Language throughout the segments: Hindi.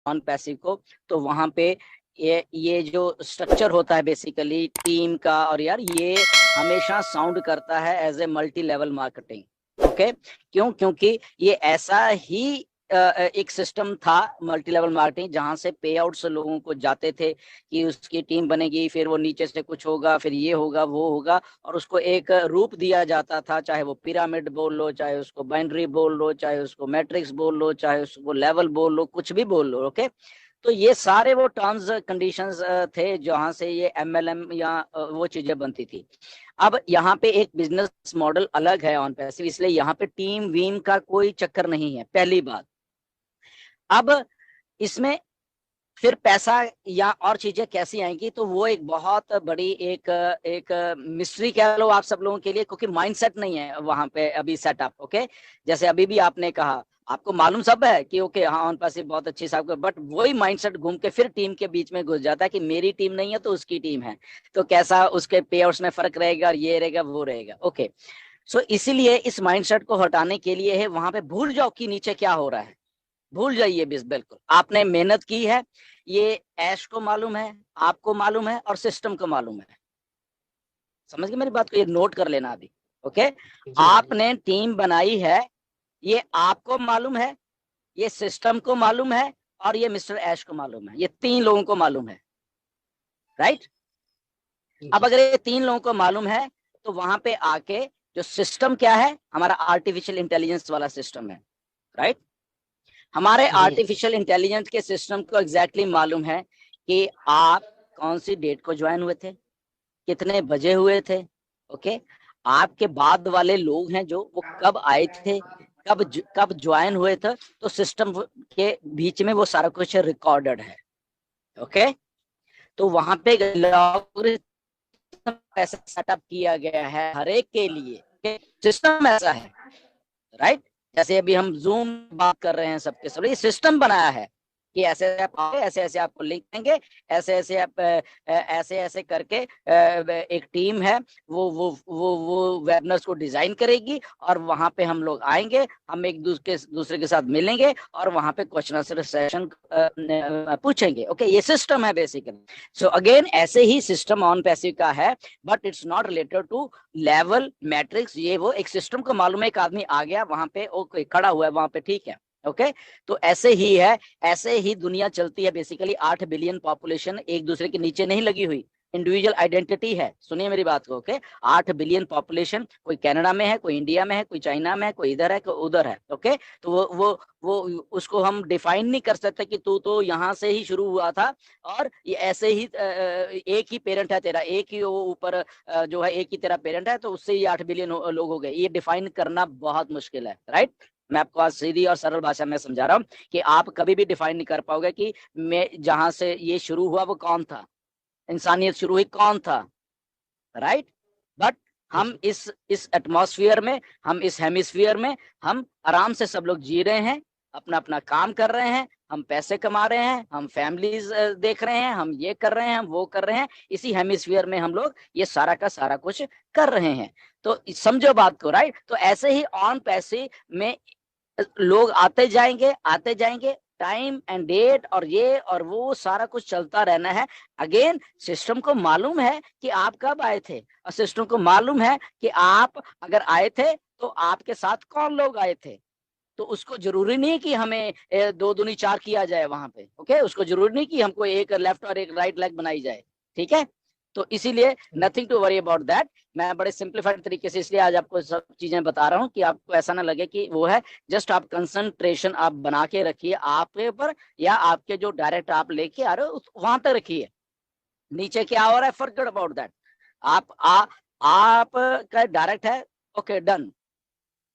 नॉन पैसिव को, तो वहां पे ये जो स्ट्रक्चर होता है बेसिकली टीम का, और यार ये हमेशा साउंड करता है as a multi level marketing. Okay, क्यों? क्योंकि ये ऐसा ही एक सिस्टम था मल्टी लेवल मार्केटिंग, जहां से पे आउट्स लोगों को जाते थे कि उसकी टीम बनेगी, फिर वो नीचे से कुछ होगा, फिर ये होगा वो होगा, और उसको एक रूप दिया जाता था, चाहे वो पिरामिड बोल लो, चाहे उसको बाइनरी बोल लो, चाहे उसको मैट्रिक्स बोल लो, चाहे उसको लेवल बोल लो, कुछ भी बोल लो। ओके, तो ये सारे वो टर्म्स कंडीशंस थे जहां से ये एमएलएम या वो चीजें बनती थी। अब यहाँ पे एक बिजनेस मॉडल अलग है ऑन पैसिव, इसलिए यहाँ पे टीम वीम का कोई चक्कर नहीं है, पहली बात। अब इसमें फिर पैसा या और चीजें कैसी आएंगी, तो वो एक बहुत बड़ी एक एक मिस्ट्री कह लो आप सब लोगों के लिए, क्योंकि माइंडसेट नहीं है वहां पे अभी सेटअप। ओके, जैसे अभी भी आपने कहा, आपको मालूम सब है कि ओके हाँ ऑन पैसिव बहुत अच्छी साहब, बट वही माइंडसेट घूम के फिर टीम के बीच में घुस जाता है कि मेरी टीम नहीं है तो उसकी टीम है, तो कैसा उसके पे आउट्स में फर्क रहेगा, और ये रहेगा वो रहेगा। ओके, सो इसीलिए इस माइंडसेट को हटाने के लिए है वहां पे भूल जाओ कि नीचे क्या हो रहा है, भूल जाइए बिल्कुल। आपने मेहनत की है, ये ऐश को मालूम है, आपको मालूम है, और सिस्टम को मालूम है। समझ गए मेरी बात को? ये नोट कर लेना अभी। ओके, जी आपने टीम बनाई है, ये आपको मालूम है, ये सिस्टम को मालूम है, और ये मिस्टर ऐश को मालूम है, ये तीन लोगों को मालूम है, राइट? अब जी अगर ये तीन लोगों को मालूम है, तो वहां पे आके जो सिस्टम क्या है, हमारा आर्टिफिशियल इंटेलिजेंस वाला सिस्टम है, राइट? हमारे जी आर्टिफिशियल इंटेलिजेंस के सिस्टम को एग्जैक्टली मालूम है कि आप कौन सी डेट को ज्वाइन हुए थे, कितने बजे हुए थे। ओके, आपके बाद वाले लोग हैं जो वो कब आए थे, कब ज्वाइन हुए थे, तो सिस्टम के बीच में वो सारा कुछ रिकॉर्डेड है। ओके, तो वहां पे लॉगरिथम ऐसा सेटअप किया गया है हर एक के लिए, सिस्टम ऐसा है, राइट? जैसे अभी हम जूम बात कर रहे हैं सबके सब, ये सिस्टम बनाया है कि ऐसे आप ऐसे ऐसे आपको लिंक देंगे, ऐसे ऐसे आप ऐसे ऐसे करके एक टीम है, वो वेबनर्स को डिजाइन करेगी, और वहां पे हम लोग आएंगे, हम एक दूसरे के साथ मिलेंगे, और वहां पे क्वेश्चन आंसर सेशन पूछेंगे। ओके, ये सिस्टम है बेसिकली। सो अगेन ऐसे ही सिस्टम ऑन पैसिव का है, but it's not related to level matrix. ये वो एक सिस्टम को मालूम है, एक आदमी आ गया वहां पे, ओके खड़ा हुआ है वहां पे, ठीक है। ओके, तो ऐसे ही है, ऐसे ही दुनिया चलती है बेसिकली। 8 बिलियन पॉपुलेशन एक दूसरे के नीचे नहीं लगी हुई, इंडिविजुअल आइडेंटिटी है। सुनिए मेरी बात को। ओके, 8 बिलियन पॉपुलेशन, कोई कनाडा में है, कोई इंडिया में है, कोई चाइना में है, कोई इधर है, कोई उधर है। ओके, तो वो उसको हम डिफाइन नहीं कर सकते कि तू तो यहाँ से ही शुरू हुआ था, और ये ऐसे ही एक ही पेरेंट है तेरा, एक ही ऊपर जो है एक ही तेरा पेरेंट है, तो उससे ही 8 बिलियन लोग हो गए। ये डिफाइन करना बहुत मुश्किल है, राइट? मैं आपको आज सीधी और सरल भाषा में समझा रहा हूँ कि आप कभी भी डिफाइन नहीं कर पाओगे कि मैं जहां से ये शुरू हुआ वो कौन था, इंसानियत शुरू हुई कौन था, राइट? बट हम जी इस एटमॉस्फेयर में, हम इस हेमिस्फीयर में, हम आराम से सब लोग जी रहे हैं, अपना अपना काम कर रहे हैं, हम पैसे कमा रहे हैं, हम फैमिलीज देख रहे हैं, हम ये कर रहे हैं, हम वो कर रहे हैं, इसी हेमिस्फीयर में हम लोग ये सारा का सारा कुछ कर रहे हैं। तो समझो बात को, राइट? तो ऐसे ही ऑन पैसे में लोग आते जाएंगे, आते जाएंगे, टाइम एंड डेट और ये और वो सारा कुछ चलता रहना है। अगेन सिस्टम को मालूम है कि आप कब आए थे, और सिस्टम को मालूम है कि आप अगर आए थे तो आपके साथ कौन लोग आए थे। तो उसको जरूरी नहीं कि हमें 2 दूनी 4 किया जाए वहां पे। ओके, उसको जरूरी नहीं कि हमको एक लेफ्ट और एक राइट लेग बनाई जाए, ठीक है? तो इसीलिए nothing to worry about that. मैं बड़े सिंप्लीफाइड तरीके से इसलिए आज आपको सब चीजें बता रहा हूँ कि आपको ऐसा ना लगे कि वो है। जस्ट आप कंसंट्रेशन आप बना के रखिए आपके ऊपर, या आपके जो डायरेक्ट आप लेके आ रहे हो वहां तक रखिए। नीचे क्या हो रहा है, फॉरगेट अबाउट दैट। आप का डायरेक्ट है, ओके डन।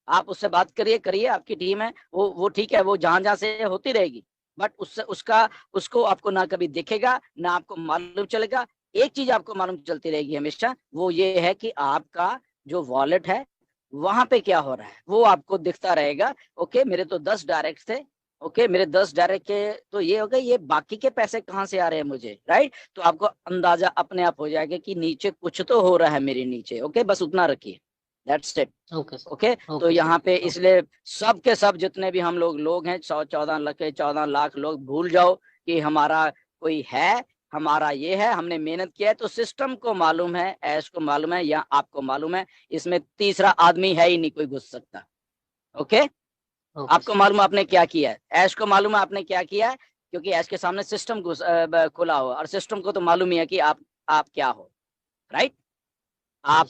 आप उससे बात करिए, करिए, आपकी टीम है, वो ठीक है, वो जहां जहां से होती रहेगी, बट उससे उसको आपको ना कभी दिखेगा ना आपको मालूम चलेगा। एक चीज आपको मालूम चलती रहेगी हमेशा, वो ये है कि आपका जो वॉलेट है वहां पे क्या हो रहा है, वो आपको दिखता रहेगा। ओके, मेरे तो 10 डायरेक्ट थे, ओके मेरे 10 डायरेक्ट के तो ये हो गए, ये बाकी के पैसे कहाँ से आ रहे हैं मुझे, राइट? तो आपको अंदाजा अपने आप हो जाएगा कि नीचे कुछ तो हो रहा है मेरे नीचे। ओके, बस उतना रखिए, दैट्स इट। ओके ओके, तो यहाँ पे इसलिए सब के सब जितने भी हम लोग हैं 14 लाख लोग, भूल जाओ कि हमारा कोई है, हमारा ये है, हमने मेहनत किया है। तो सिस्टम को मालूम है, ऐश को मालूम है, या आपको मालूम है, इसमें तीसरा आदमी है ही नहीं कोई घुस सकता। ओके, आपको मालूम है आपने क्या किया है, ऐश को मालूम है आपने क्या किया है, क्योंकि ऐश के सामने सिस्टम खुला हो, और सिस्टम को तो मालूम ही है कि आप क्या हो, राइट। आप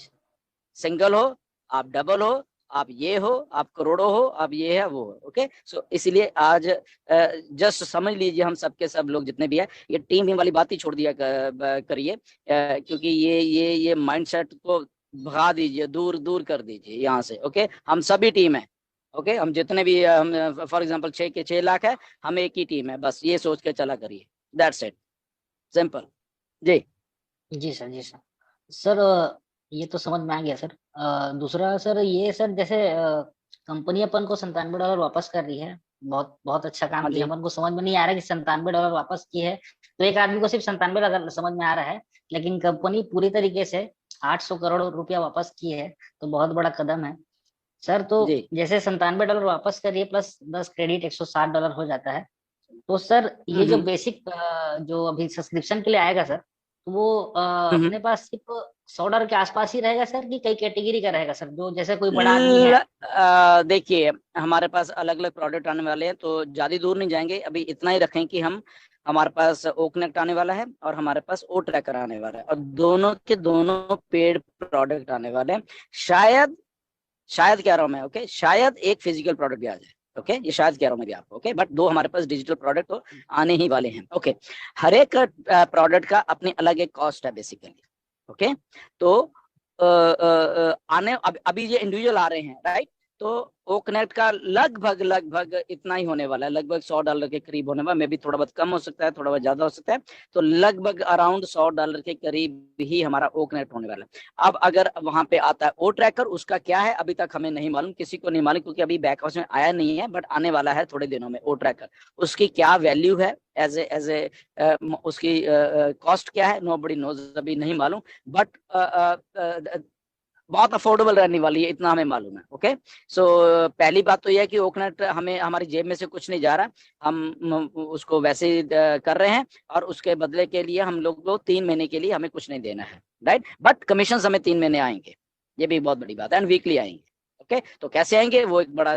सिंगल हो, आप डबल हो, आप ये हो, आप करोड़ों हो, आप ये है वो हो। ओके, सो इसलिए आज जस्ट समझ लीजिए, हम सबके सब लोग जितने भी है, ये टीम वाली बात ही छोड़ दिया करिए, क्योंकि ये माइंडसेट को भगा दीजिए, दूर दूर कर दीजिए यहाँ से। ओके, हम सभी टीम है। ओके, हम जितने भी हम फॉर एग्जांपल 6 लाख है, हम एक ही टीम है, बस ये सोच के चला करिए, दैट्स इट, सिंपल। जी जी सर, जी सर। सर ये तो समझ में आ गया सर। दूसरा सर, ये सर जैसे कंपनी अपन को $97 वापस कर रही है, बहुत बहुत अच्छा काम हाँ किया। जी, अपन को समझ में नहीं आ रहा कि $97 वापस की है, तो एक आदमी को सिर्फ $97 समझ में आ रहा है, लेकिन कंपनी पूरी तरीके से 800 करोड़ रुपया वापस की है, तो बहुत बड़ा कदम है सर। तो जी जैसे $97 वापस करिए प्लस 10 क्रेडिट $160 हो जाता है। तो सर ये जो हम्म बेसिक जो अभी सब्सक्रिप्शन के लिए आएगा सर, तो वो हम्म अपने पास सिर्फ $100 के आसपास ही रहेगा सर, कि कई कैटेगरी का रहेगा सर, जो जैसे कोई बड़ा आदमी है। देखिए, हमारे पास अलग अलग प्रोडक्ट आने वाले हैं, तो ज्यादा दूर नहीं जाएंगे, अभी इतना ही रखें कि हम, हमारे पास ओ कनेक्ट आने वाला है और हमारे पास ओ ट्रैकर आने वाला है, और दोनों के दोनों पेड प्रोडक्ट आने वाले हैं। शायद शायद कह रहा हूं मैं, ओके, शायद एक फिजिकल प्रोडक्ट भी आ जाए। ओके, ये शायद कह रहा हूं मैं भी आपको, ओके, बट दो हमारे पास डिजिटल प्रोडक्ट तो आने ही वाले हैं। ओके, हर एक प्रोडक्ट का अपनी अलग एक कॉस्ट है बेसिकली। ओके, तो अभी ये इंडिविजुअल आ रहे हैं, राइट। तो ओ कनेक्ट का लगभग लगभग इतना ही होने वाला है, लगभग $100 के करीब होने वाला, मे भी थोड़ा बहुत कम हो सकता है, थोड़ा बहुत ज्यादा हो सकता है, तो लगभग अराउंड $100 के करीब ही हमारा ओ कनेक्ट होने वाला है। अब अगर वहां पे आता है ओ ट्रैकर, उसका क्या है अभी तक हमें नहीं मालूम, किसी को नहीं मालूम, क्योंकि अभी बैक हाउस में आया नहीं है, बट आने वाला है थोड़े दिनों में ओ ट्रैकर। उसकी क्या वैल्यू है, एज ए उसकी कॉस्ट क्या है, नो बडी नोज, अभी नहीं मालूम, बट बहुत अफोर्डेबल रहने वाली है, इतना हमें मालूम है। ओके, सो पहली बात तो यह है कि ओकनेट हमें, हमारी जेब में से कुछ नहीं जा रहा, हम उसको वैसे ही कर रहे हैं, और उसके बदले के लिए हम लोग को 3 महीने के लिए हमें कुछ नहीं देना है, राइट। बट कमीशन हमें 3 महीने आएंगे, ये भी बहुत बड़ी बात है, एंड वीकली आएंगे। ओके, तो कैसे आएंगे, वो एक बड़ा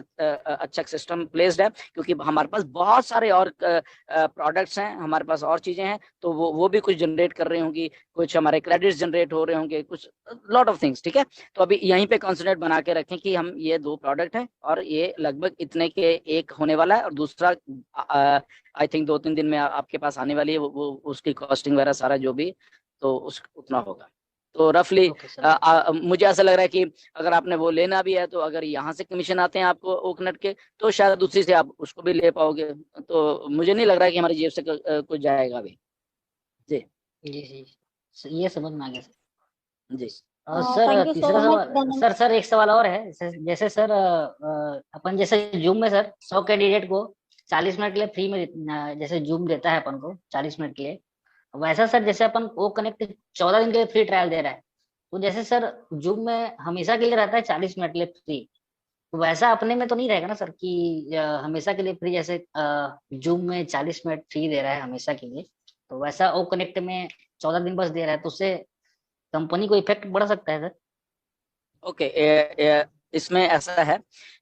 अच्छा सिस्टम प्लेस्ड है, क्योंकि हमारे पास बहुत सारे और प्रोडक्ट्स हैं, हमारे पास और चीजें हैं, तो वो भी कुछ जनरेट कर रही होंगी, कुछ हमारे क्रेडिट्स जनरेट हो रहे होंगे, कुछ लॉट ऑफ थिंग्स, ठीक है। तो अभी यहीं पे कॉन्सेंट्रेट बना के रखें कि हम ये 2 प्रोडक्ट हैं, और ये लगभग इतने के एक होने वाला है, और दूसरा आई थिंक 2-3 दिन में आपके पास आने वाली है, वो उसकी कॉस्टिंग वगैरह सारा जो भी, तो उस उतना होगा। तो रफली ओके सर। मुझे ऐसा लग रहा है कि अगर आपने वो लेना भी है, तो अगर यहाँ से कमीशन आते हैं आपको ओकनेट के, तो शायद दूसरी से आप उसको भी ले पाओगे, तो मुझे नहीं लग रहा है कि हमारी जेब से कुछ जाएगा अभी। जी जी जी, ये समझ में आ गया सर। जी और सर थैंक यू सो तीसरा मच सवाल, धनंजय। सर एक सवाल और है। जैसे सर अपन जैसे जूम में सर 100 कैंडिडेट को 40 मिनट के लिए फ्री में जैसे जूम देता है अपन को 40 मिनट के लिए, वैसा सर जैसे अपन वो कनेक्ट 14 दिन के लिए फ्री ट्रायल दे रहा है, तो जैसे सर जूम में हमेशा के लिए रहता है 40 मिनट के लिए फ्री, तो वैसा अपने में तो नहीं रहेगा ना सर कि हमेशा के लिए फ्री, जैसे जूम में 40 मिनट फ्री दे रहा है हमेशा के लिए, तो वैसा ओ कनेक्ट में 14 दिन बस दे रहा है, तो उससे कंपनी को इफेक्ट बढ़ सकता है सर। ओके, इसमें ऐसा है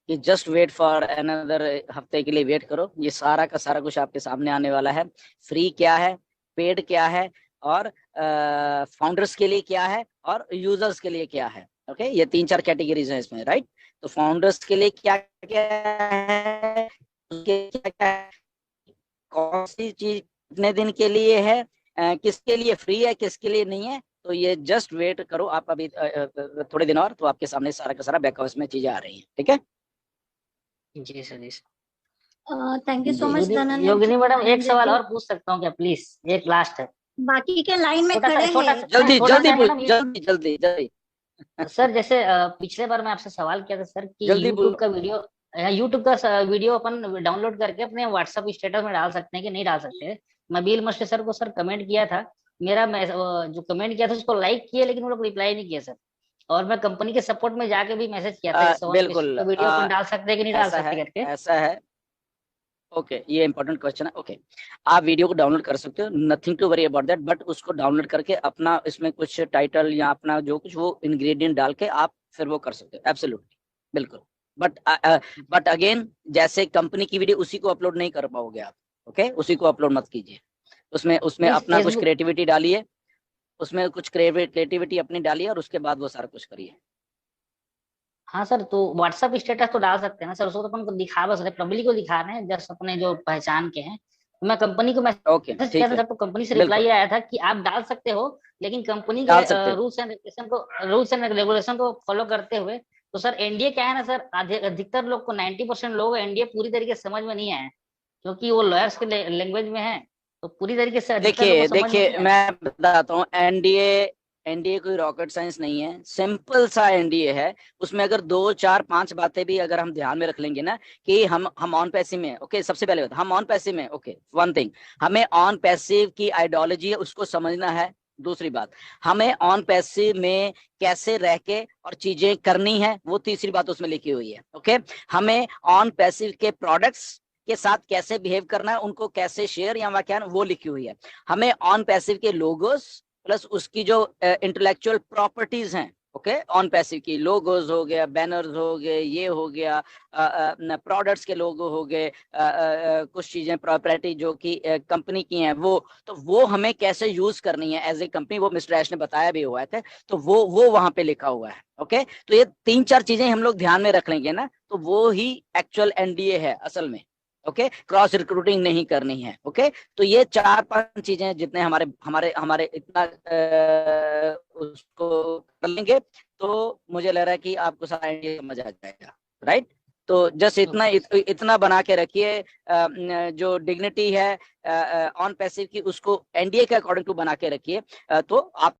कि जस्ट वेट फॉर अनदर हफ्ते के लिए वेट करो, ये सारा का सारा कुछ आपके सामने आने वाला है। फ्री क्या है, पेड क्या है, और फाउंडर्स के लिए क्या है, और यूजर्स के लिए क्या है। ओके, ये 3-4 कैटेगरीज हैं इसमें, राइट। तो फाउंडर्स के लिए क्या क्या है, उसके क्या क्या है, कौन सी चीज कितने दिन के लिए है, किसके लिए फ्री है, किसके लिए नहीं है, तो ये जस्ट वेट करो आप, अभी थोड़े दिन और, तो आपके सामने सारा का सारा बैक हाउस में चीजें आ रही हैं, ठीक है। जी सर, जी सर। थैंक यू सो जी मच योगिनी मैडम, एक धनंजय सवाल जी। और पूछ सकता हूँ क्या प्लीज? एक लास्ट है, बाकी के लाइन में छोटा सा, खड़े छोटा हैं। सा, जल्दी छोटा जल्दी सा है पूछ, मैडम ये। जल्दी जल्दी जल्दी सर जैसे पिछले बार मैं आपसे सवाल किया था सर कि जल्दी यूट्यूब बोलो। का वीडियो, यूट्यूब का वीडियो अपन डाउनलोड करके अपने व्हाट्सएप स्टेटस में डाल सकते हैं कि नहीं डाल सकते? मैं बिल मस्टर सर को सर कमेंट किया था, मेरा जो कमेंट किया था उसको लाइक किया, लेकिन वो लोग रिप्लाई नहीं किया सर। और मैं कंपनी के सपोर्ट में जाके भी मैसेज किया था कि सोहन बिल्कुल, तो वीडियो अपन डाल सकते हैं कि नहीं डाल ऐसा सकते है, करके। ऐसा है। ओके, ये इंपॉर्टेंट क्वेश्चन है। ओके, आप वीडियो को डाउनलोड कर सकते हो, nothing to worry about that, but उसको डाउनलोड करके अपना इसमें कुछ टाइटल या अपना जो कुछ वो इंग्रेडिएंट डाल के आप फिर वो कर सकते हो, एब्सोल्युटली, बिल्कुल। बट अगेन, जैसे कंपनी की वीडियो उसी को अपलोड नहीं कर पाओगे आप। ओके, उसी को अपलोड मत कीजिए, उसमें उसमें नहीं, अपना कुछ फेसबुक। क्रिएटिविटी डालिए, उसमें कुछ क्रिएटिविटी अपनी डालिए और उसके बाद वो सारा कुछ करिए। हाँ सर, तो व्हाट्सएप स्टेटस तो डाल सकते हैं ना सर, उसको तो अपन को दिखा, बस पब्लिक को दिखा रहे हैं, जस्ट अपने जो पहचान के हैं। तो मैं कंपनी को ओके, मैसेज किया ठीक था है, सर, तो कंपनी से बिल्कुल रिप्लाई आया था कि आप डाल सकते हो, लेकिन कंपनी के डाल सकते हो। रूल्स एंड रेगुलेशन को फॉलो करते हुए। तो सर एनडीए क्या है ना सर, अधिकतर लोग को 90% लोग एनडीए पूरी तरीके से समझ में नहीं आए, क्योंकि वो लॉयर्स के लैंग्वेज में है, तो पूरी तरीके से अधिकतर लोग को देखिए समझ में देखिए, नहीं आया। मैं बताता हूँ, एनडीए एनडीए कोई रॉकेट साइंस नहीं है, सिंपल सा एनडीए है। उसमें अगर 2 4 5 बातें भी अगर हम ध्यान में रख लेंगे ना, कि हम ऑन पैसिव में, ओके, सबसे पहले बात हम ऑन पैसिव में, ओके, वन थिंग, हमें ऑन पैसिव की आइडियोलॉजी है उसको समझना है। दूसरी बात, हमें ऑन पैसिव में कैसे रह के और चीजें करनी है, वो तीसरी बात उसमें लिखी हुई है। ओके, हमें ऑन पैसिव के प्रोडक्ट्स के साथ कैसे बिहेव करना है, उनको कैसे शेयर या व्याख्यान, वो लिखी हुई है। हमें ऑन पैसिव के लोगोस प्लस उसकी जो इंटेलेक्चुअल प्रॉपर्टीज हैं, ओके, ऑन पैसिव की लोगोस हो गया, बैनर्स हो गए, ये हो गया, प्रोडक्ट्स के लोगो हो गए, कुछ चीजें प्रॉपर्टी जो कि कंपनी की हैं, वो तो वो हमें कैसे यूज करनी है एज ए कंपनी, वो मिस्टर ऐश ने बताया भी हुआ है, तो वो वहां पे लिखा हुआ है। ओके, तो ये 3 4 चीजें हम लोग ध्यान में रख लेंगे ना, तो वो ही एक्चुअल एनडीए है असल में। ओके, क्रॉस रिक्रूटिंग नहीं करनी है। ओके, तो ये 4 5 चीजें जितने हमारे हमारे हमारे इतना उसको कर लेंगे, तो मुझे लग रहा है कि आपको सारा आइडिया समझ आ जाएगा, राइट। तो जस्ट इतना बना के रखिए, जो डिग्निटी है ऑन पैसिव की, उसको एनडीए के अकॉर्डिंग टू बना के रखिए, तो आप